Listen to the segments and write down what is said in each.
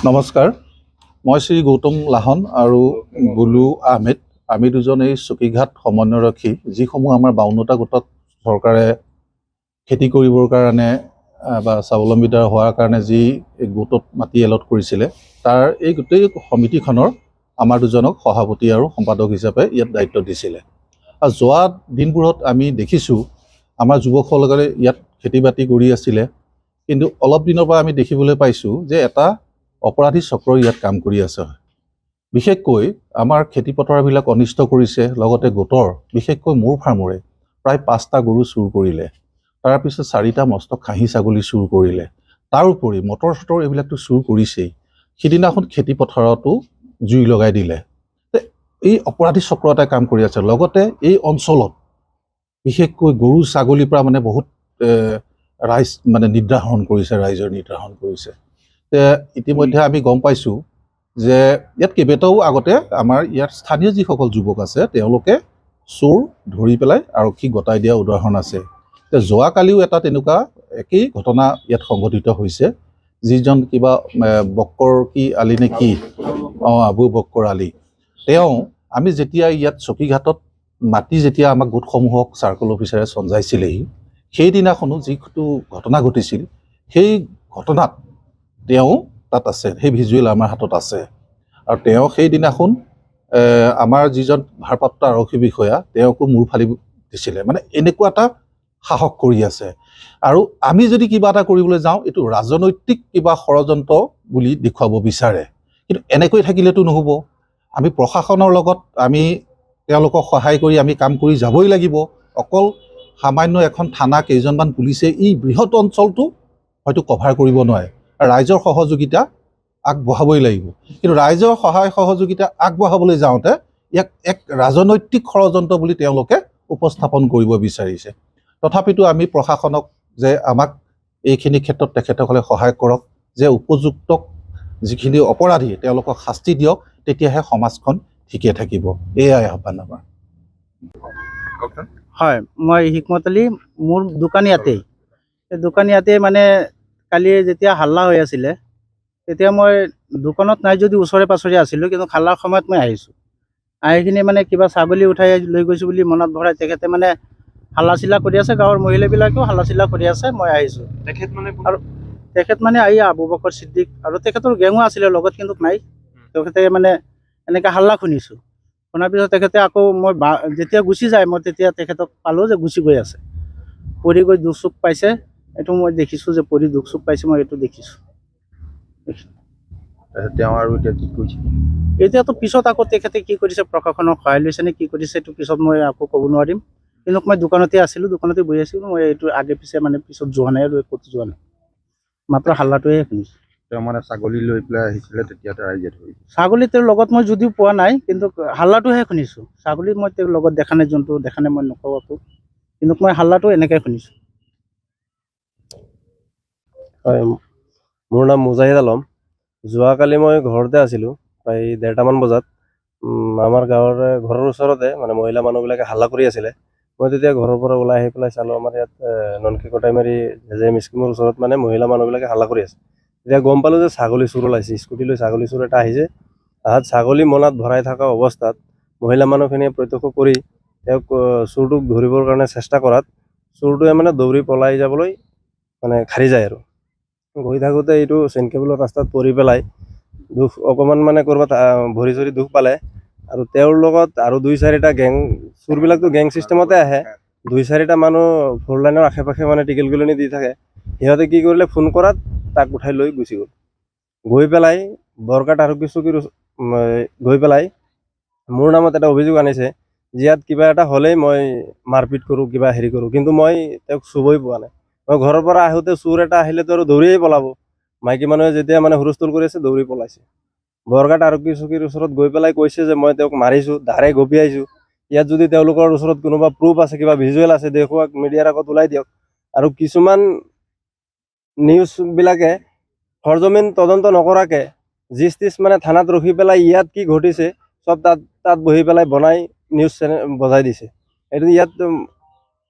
নমস্কাৰ, মই শ্ৰী গৌতম লাহন আৰু বুলু আহমেদ। আমি দুজন এই চকীঘাট সমন্বয়ৰক্ষী, যিসমূহ আমাৰ 52টা গোটত চৰকাৰে খেতি কৰিবৰ কাৰণে বা স্বাৱলম্বিতা হোৱাৰ কাৰণে যি গোটত মাটি এলট কৰিছিলে, তাৰ এই গোটেই সমিতিখনৰ আমাৰ দুজনক সভাপতি আৰু সম্পাদক হিচাপে ইয়াত দায়িত্ব দিছিলে। আৰু যোৱা দিনবোৰত আমি দেখিছোঁ আমাৰ যুৱকসকলে ইয়াত খেতি বাতি কৰি আছিলে, কিন্তু অলপ দিনৰ পৰা আমি দেখিবলৈ পাইছোঁ যে এটা অপৰাধী চক্ৰ ইয়াত কাম কৰি আছে। বিশেষকৈ আমাৰ খেতি পথাৰবিলাক অনিষ্ট কৰিছে, লগতে গোটৰ বিশেষকৈ মোৰ ফাৰ্মৰে প্ৰায় 5টা গৰু চুৰ কৰিলে, তাৰপিছত 4টা মস্ত খাহী ছাগলী চুৰ কৰিলে, তাৰোপৰি মটৰ চটৰ এইবিলাকতো চুৰ কৰিছেই। সিদিনাখন খেতি পথাৰতো জুই লগাই দিলে। এই অপৰাধী চক্ৰ এটাই কাম কৰি আছে। লগতে এই অঞ্চলত বিশেষকৈ গৰু ছাগলীৰ পৰা বহুত ৰাইজ নিৰ্ধাৰণ কৰিছে, ৰাইজৰ নিৰ্ধাৰণ কৰিছে। ইতিমধ্যে আমি গম পাইছোঁ যে ইয়াত কেইবাটাও আগতে আমাৰ ইয়াত স্থানীয় যিসকল যুৱক আছে তেওঁলোকে চোৰ ধৰি পেলাই আৰক্ষীক গতাই দিয়া উদাহৰণ আছে। যোৱাকালিও এটা তেনেকুৱা একেই ঘটনা ইয়াত সংঘটিত হৈছে। যিজন কিবা বক্কৰ কি আলি নে কি, আবু বক্কৰ আলি, আমি যেতিয়া ইয়াত চকীঘাটত মাতি যেতিয়া আমাক গোটসমূহক চাৰ্কল অফিচাৰে চঞ্জাইছিলেহি, সেইদিনাখনো যিটো ঘটনা ঘটিছিল, সেই ঘটনাত তাত আছে, সেই ভিজুৱেল আমাৰ হাতত আছে। আৰু সেইদিনাখন আমাৰ যিজন ভাৰপ্ৰাপ্ত আৰক্ষী বিষয়া তেওঁকো মূৰ ফালি দিছিলে। এনেকুৱা এটা সাহস কৰি আছে। আৰু আমি যদি কিবা এটা কৰিবলৈ যাওঁ, এইটো ৰাজনৈতিক কিবা ষড়যন্ত্ৰ বুলি দেখুৱাব বিচাৰে। কিন্তু এনেকৈ থাকিলেতো নহ'ব। আমি প্ৰশাসনৰ লগত আমি তেওঁলোকক সহায় কৰি আমি কাম কৰি যাবই লাগিব। অকল সামান্য এখন থানা, কেইজনমান পুলিচে এই বৃহৎ অঞ্চলটো হয়তো কভাৰ কৰিব নোৱাৰে। ৰাইজৰ সহযোগিতা আগবঢ়াবই লাগিব। কিন্তু ৰাইজৰ সহায় সহযোগিতা আগবঢ়াবলৈ যাওঁতে ইয়াক এক ৰাজনৈতিক ষড়যন্ত্ৰ বুলি তেওঁলোকে উপস্থাপন কৰিব বিচাৰিছে। তথাপিতো আমি প্ৰশাসনক যে আমাক এইখিনি ক্ষেত্ৰত তেখেতসকলে সহায় কৰক, যে উপযুক্ত যিখিনি অপৰাধী তেওঁলোকক শাস্তি দিয়ক, তেতিয়াহে সমাজখন ঠিকে থাকিব। এয়াই আহ্বান আমাৰ। হয়, মই হিকমত আলী, মোৰ দোকান ইয়াতেই। কালি যেতিয়া হাল্লা হৈ আছিলে, তেতিয়া মই দোকানত নাই যদি ওচৰে পাছৰে আছিলোঁ, কিন্তু হাল্লাৰ সময়ত মই আহিছোঁ। আহি কিনে কিবা ছাগলী উঠাই লৈ গৈছোঁ বুলি মনত ভৰাই তেখেতে হাল্লা চিল্লা কৰি আছে, গাঁৱৰ মহিলাবিলাকেও হাল্লা চিল্লা কৰি আছে। মই আহিছোঁ। তেখেত আবু বকৰ ছিদ্দিক আৰু তেখেতৰ গেঙো আছিলে লগত, কিন্তু নাই। তেখেতে এনেকৈ হাল্লা শুনিছোঁ। শুনাৰ পিছত তেখেতে আকৌ মই যেতিয়া গুচি যায়, মই তেতিয়া তেখেতক পালোঁ যে গুচি গৈ আছে, পৰি গৈ দুখ চুখ পাইছে। এইটো মই দেখিছোঁ যে পৰি দুখ চুখ পাইছে, মই এইটো দেখিছোঁ। আৰু এতিয়া কি কৰিছে? এতিয়াতো পিছত আকৌ তেখেতে কি কৰিছে, প্ৰশাসনৰ সহায় লৈছে নে কি কৰিছে, এইটো পিছত মই আকৌ ক'ব নোৱাৰিম। কিন্তু মই দোকানতে আছিলোঁ, দোকানতে বহি আছিলোঁ। মই এইটো আগে পিছে পিছত যোৱা নাই আৰু ক'তো যোৱা নাই, মাত্ৰ হাল্লাটোৱে শুনিছোঁ। ছাগলী লৈ পেলাই আহিছিলে, তেতিয়া ৰাইজে ধৰিছে। ছাগলী তেওঁৰ লগত মই যদিও পোৱা নাই, কিন্তু হাল্লাটোহে শুনিছোঁ। ছাগলী মই তেওঁৰ লগত দেখা নাই, জন্তু দেখা নাই, মই নকওঁ আকৌ। কিন্তু মই হাল্লাটো এনেকৈ শুনিছোঁ। হয়, মোৰ নাম মুজাহিদ আলম। যোৱাকালি মই ঘৰতে আছিলোঁ, প্ৰায় 1:30মান বজাত। আমাৰ ঘৰৰ ওচৰতে মহিলা মানুহবিলাকে হাল্লা কৰি আছিলে। মই তেতিয়া ঘৰৰ পৰা ওলাই আহি পেলাই চালোঁ, আমাৰ ইয়াত ননকি কটাইমাৰি জেজেএম স্কিমৰ ওচৰত মহিলা মানুহবিলাকে হাল্লা কৰি আছে। তেতিয়া গম পালোঁ যে ছাগলী চোৰ ওলাইছে, স্কুটি লৈ ছাগলী চোৰ এটা আহিছে। তাত ছাগলী মোনাত ভৰাই থকা অৱস্থাত মহিলা মানুহখিনিয়ে প্ৰত্যক্ষ কৰি তেওঁক চোৰটোক ধৰিবৰ কাৰণে চেষ্টা কৰাত চোৰটোৱে দৌৰি পলাই যাবলৈ খাৰি যায়। আৰু গৈ থাকোঁতে এইটো চেইন কেবলৰ ৰাস্তাত পৰি পেলাই দুখ অকণমান ক'ৰবাত ভৰি চৰি দুখ পালে। আৰু তেওঁৰ লগত আৰু 2-4টা গেং, চোৰবিলাকতো গেং ছিষ্টেমতে আহে। 2-4টা মানুহ 4 লাইনৰ আশে পাশে টিকেল গিলনি দি থাকে। সিহঁতে কি কৰিলে, ফোন কৰাত তাক উঠাই লৈ গুচি গ'ল। গৈ পেলাই বৰঘাট আৰক্ষী চকীৰ গৈ পেলাই মোৰ নামত এটা অভিযোগ আনিছে, ইয়াত কিবা এটা হ'লেই মই মাৰপিট কৰোঁ, কিবা হেৰি কৰোঁ। কিন্তু মই তেওঁক চুবই পোৱা নাই। মই ঘৰৰ পৰা আহোঁতে চোৰ এটা আহিলেতো আৰু দৌৰিয়েই পলাব। মাইকী মানুহে যেতিয়া হুলস্থুল কৰি আছে, দৌৰি পলাইছে। বৰঘাট আৰক্ষী চকীৰ ওচৰত গৈ পেলাই কৈছে যে মই তেওঁক মাৰিছোঁ, দাৰে গপিয়াইছোঁ। ইয়াত যদি তেওঁলোকৰ ওচৰত কোনোবা প্ৰুফ আছে, কিবা ভিজুৱেল আছে, দেখুৱাওক, মিডিয়াৰ আগত ওলাই দিয়ক। আৰু কিছুমান নিউজবিলাকে সৰজমিন তদন্ত নকৰাকৈ জিচ তিচ থানাত ৰখি পেলাই ইয়াত কি ঘটিছে চব তাত বহি পেলাই বনাই নিউজ চেনেল বজাই দিছে। এইটো ইয়াত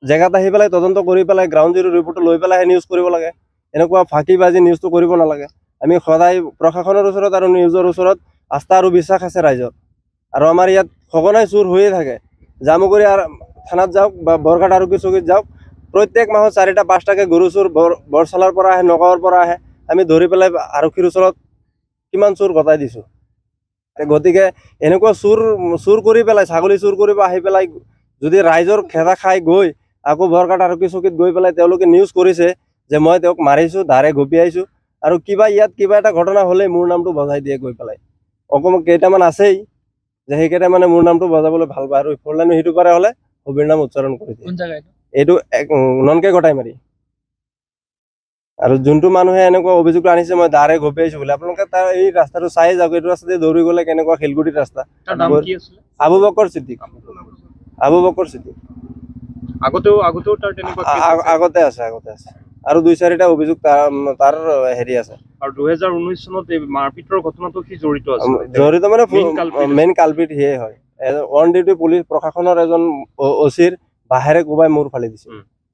জেগাত আহি পেলাই তদন্ত কৰি পেলাই গ্ৰাউণ্ড জিৰ' ৰিপৰ্টটো লৈ পেলাই নিউজ কৰিব লাগে। এনেকুৱা ফাঁকিবাজি নিউজটো কৰিব নালাগে। আমি সদায় প্ৰশাসনৰ ওচৰত আৰু নিউজৰ ওচৰত আস্থা আৰু বিশ্বাস আছে ৰাইজৰ। আৰু আমাৰ ইয়াত সঘনাই চুৰ হৈয়ে থাকে। জামুগুৰি থানাত যাওক বা বৰঘাট আৰক্ষী চকীত যাওক, প্ৰত্যেক মাহত 4টা 5টাকৈ গৰু চুৰ বৰচলাৰ পৰা আহে, নগাঁৱৰ পৰা আহে। আমি ধৰি পেলাই আৰক্ষীৰ ওচৰত কিমান চুৰ গতাই দিছোঁ। গতিকে এনেকুৱা চুৰ কৰি পেলাই, ছাগলী চুৰ কৰিব আহি পেলাই যদি ৰাইজৰ খেদা খাই গৈ আকৌ বৰঘাট আৰক্ষী চকীত গৈ পেলাই তেওঁলোকে নিউজ কৰিছে যে মই তেওঁক মাৰিছোঁ, ধাৰে গপিয়াইছোঁ, আৰু ইয়াত কিবা এটা ঘটনা হ'লে মোৰ নামটো বজাই দিয়ে গৈ পেলাই। অকণমান কেইটামান আছেই যে সেইকেইটা মানে মোৰ নামটো বজাবলৈ ভাল পায়, আৰু 4 লাইন সিটো পাৰে হ'লে হবিৰ নাম উচ্চাৰণ কৰি দিয়ে। এইটো ননকে গটাই মাৰি। আৰু যোনটো মানুহে এনেকুৱা অভিযোগ আনিছে মই ধাৰে গপিয়াইছোঁ বুলি, আপোনালোকে তাৰ এই ৰাস্তাটো চাই যাওক। এইটো ৰাস্তাতে দৌৰি গ'লে কেনেকুৱা শিলগুটিৰ ৰাস্তা। আবু বকৰ ছিদ্দিক। আগতেও তাৰ তেনেকুৱা কেছ আছে। আগতে আছে আৰু 2-4টা অভিযোগ তাৰ হেৰি আছে। আৰু 2019 চনত এই মাৰপিটৰ ঘটনাটো সি জড়িত আছিল। জড়িত মানে main culprit মেইন কালপিট সিয়ে হয়। অন ডিউটি পুলিচ প্ৰশাসনৰ এজন অচিৰ বাহেৰে কোবাই মূৰ ফালি দিছে।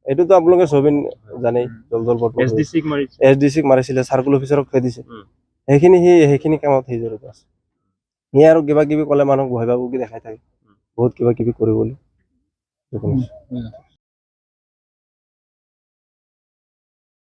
এইটোতো আপোনালোকে চবেই জানেই। SDC ক মাৰিছিলে, চাৰ্কুল অফিচাৰক খেদিছে। সেইখিনি কামত সি জড়িত আছে। সি আৰু কিবা কিবি ক'লে মানুহক ভয় ভাবুকি দেখাই থাকে, বহুত কিবা কিবি কৰিবলৈ।